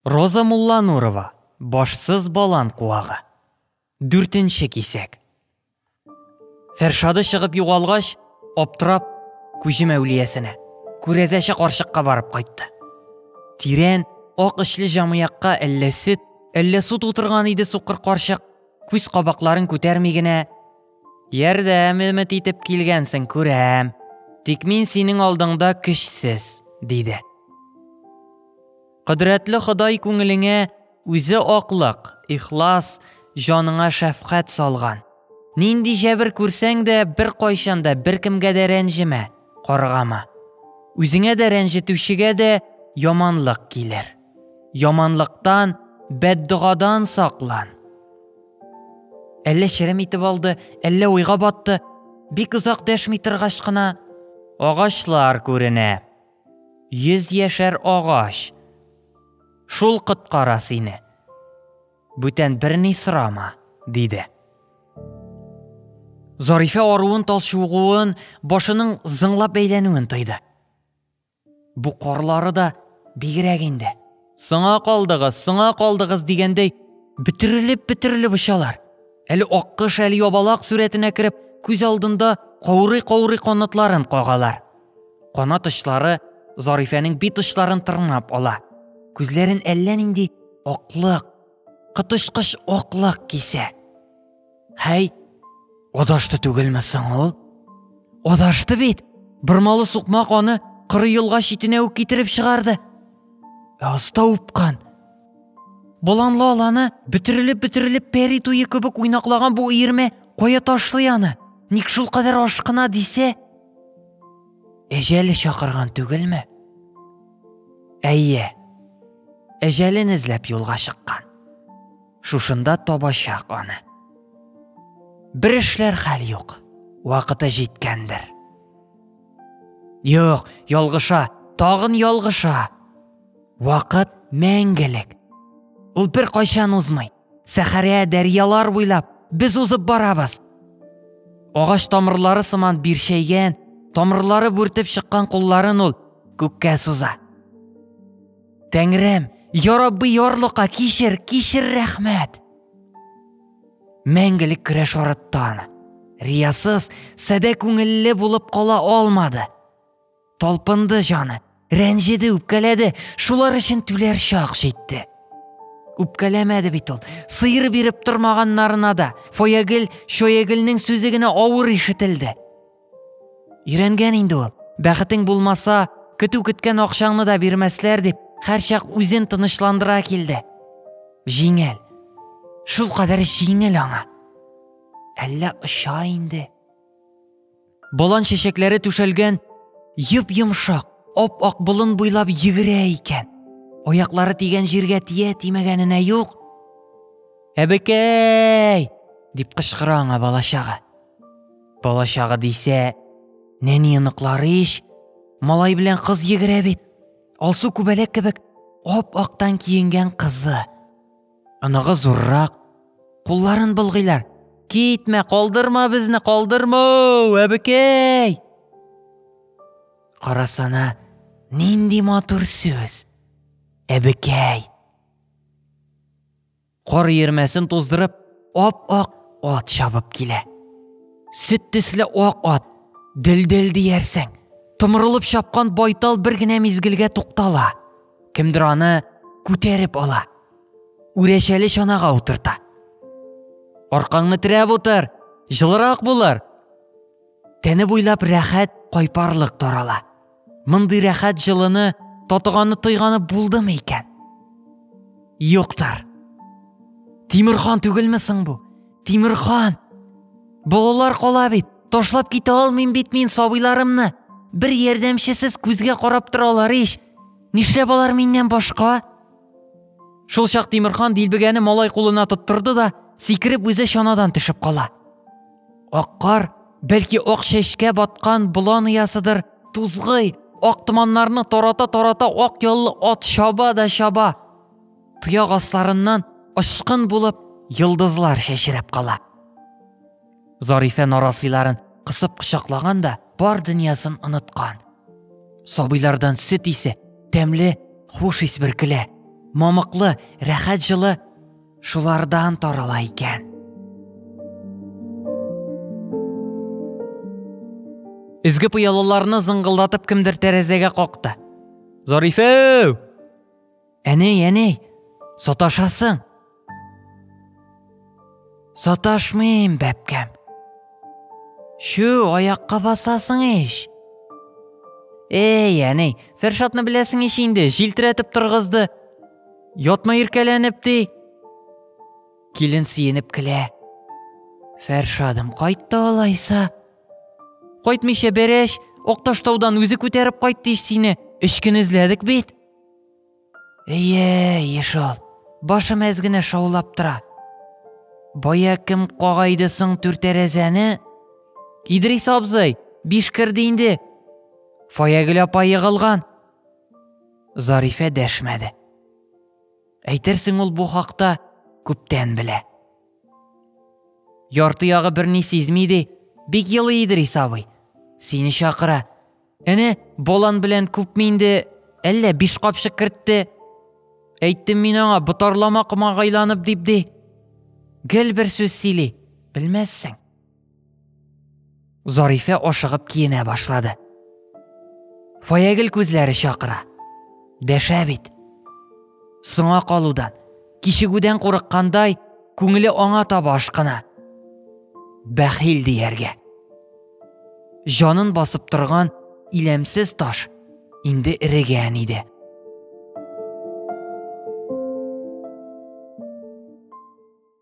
Роза Мулланурова, башсыз балан куагы. 4-нче кисәк. Фәршады чыгып югалгач, аптырап, күҗем әүлиясенә, күрәзәче карчыкка барып кайтты. Тирән, ак эчле җамыякка әллә сөт, әллә су тутырган иде сукыр карчык, күз кабакларын күтәрми генә: "Ярдәм өмет итеп килгәнсең, күрәм. Тик мин синең алдыңда көчсез", диде. Кыдрәтле Ходай күңелеңә үзе аклык, ихлас, җаныңа шәфкать салган. Нинди җәбер күрсәң дә бер кайчанда беркемгә дә рәнҗемә, каргама. Үзеңә дә рәнҗетүчегә дә яманлык килер. Яманлыктан, бәддугадан саклан. Әллә шерем итеп алды, әллә уйга батты. Бик озак дәшми торгач кына: "Агачлар күренә. 100 яшәр агач. Шул кыткара сине. Бүтән берни сорама", диде. Зарифа аруын талчугуын, башының зыңлап әйләнүен тойды. Бу карлары да бигрәк инде. "Сыңа калдыгыз" дигәндәй, бөтерелеп очалар. Әле аккыш, әле ябалак сүрәтенә кереп, күз алдында каурый канатларын кагалар. Канат очлары Зарифаның бит очларын тырнап ала. Күзләрен әллә нинди аклык, кытышкыч аклык кисә. "Һәй, адашты түгелме соң ул? Адашты бит. Бер сукмак аны кыры елга читенә үк китереп чыгарды. Аста упкан. Боланлы аланы бөтерелеп пәри туе кебек уйнаклаган бу ирмә кая ташлый аны? Ник шул кадәр ашкына дисә? Әҗәле чакырган түгелме?" Әйе, әҗәлен эзләп юлга чыккан. Шушында табачак аны. Бер эшләр хәл юк. Вакыты җиткәндер. Юк, ялгыша, тагын ялгыша. Вакыт мәңгелек. Ул бер кайчан узмый. Сәхәрә, дәрьялар буйлап без узып барабыз. Агач тамырлары сыман биршәйгән, тамырлары бүртеп чыккан кулларын ул күккә суза. "Тәңрем, я Рабби, ярлыка кичер рәхмәт." Мәңгелек көрәш арытты аны. Риясыз, сәдә күңелле булып кала алмады. Талпынды жаны, рәнҗеде, үпкәләде, шулар өчен түләр чак җитте. Үпкәләмәде бит ул, сыйыр биреп тормаганнарына да. Фоягел, шоягелнең сүзе генә авыр ишетелде. Өйрәнгән инде ул, бәхетең булмаса, көткән акчаңны да бирмәсләр дип, һәрчак үзен тынычландыра килде. Җиңел. Шул кадәр җиңел аңа. Әллә оша инде. Болан чәчәкләре түшәлгән, йып-йомшак, ап-ак болын буйлап йөгерә икән. Аяклары тигән җиргә тимәгәненә юк. "Әбекәй!" дип кычкыра аңа балачагы. Балачагы дисә, нәни ыныклары ич, малай белән кыз йөгерә бит. Алсу күбәләк кебек ап-актан киенгән кызы. Аныгы зуррак, кулларын былгыйлар. "Китмә, калдырма безне, калдырма, әбекәй!" Карасана, нинди матур сүз. Әбекәй. Кар йөрмәсен туздырып, ап-ак ат чабып килә. Сөт төсле ак ат, дел-дел диярсең. Тымырылып чапкан байтал бер генә мизгелгә туктала. Кемдер аны күтәреп ала. Үрәчәле чанага утырта. "Аркаңны терәп утыр, җылырак булыр." Тәне буйлап рәхәт, кайпарлык тарала. Мондый рәхәт җылыны, татыганы тойганы булдымы икән? Юктыр. Тимерхан түгелме соң бу? Тимерхан. Балалар кала бит. Ташлап китә алмыйм бит мин сабыйларымны. Бер ярдәмчесез күзгә карап торалар ич. Нишләп алар миннән башка? Шул чак Тимерхан дилбегәне малай кулына тоттырды да, сикереп үзе чанадан төшеп кала. Аккар, бәлки ак чәчкә баткан болан уясыдыр, тузгый, ак томаннарны тарата ак яллы ат чаба да чаба. Тояк асларыннан ышкын булып йылдызлар чәчрәп кала. Зарифа нарасыйларын кысып кычаклаган да, бар дөньясын оныткан. Сабыйлардан сөт исе, тәмле, хуш ис бөркелә. мамыклы, рәхәт жылы шулардан тарала икән. Изге пыялыларны зыңгылдатып кемдер тәрәзәгә какты. Зарифә! Әней, саташасың? Саташмыйм, бәпкәм. Шу, аяққа басасың еш. Әней, Фәршатны беләсең еш инде, жилтіретіп тұрғызды. Ятма иркәләнепти. Килен сиенеп кілә. Фәршадым қайтты алайса. Қайтмыйша бәрәш, Оқташтаудан өзі көтәріп қайтты сине, ішкін ізләдік бет. Ешол, башым әзгіне шаулап тұра. Бая кім қағайдысың түр тәрәзәні? Идрис абзай, биш кірді инде. Фаягіл апа йығылған. Зарифә дәшмәді. Әйтерсің ул бу хақта күптән білә. Ярты яғы бірні сизмейді. Бик йылы Идрис абай. Сені шақыра. Әне, болан білән күпмейінді, әлі биш қапшы кіртті. Әйттім мен аңа бұтарлама қымағайланып депді. Гіл бір сөз силі, білмәссің. Зарифә ашығып киенә башлады. Фаягіл көзләрі шақыра. Дәшә бит. Сыңа қалудан, кишігуден қорыққандай, көңілі аңа таба ашқына. Бәхил дияргә. Жанын басып тұрған иләмсіз таш инде ірігән иде.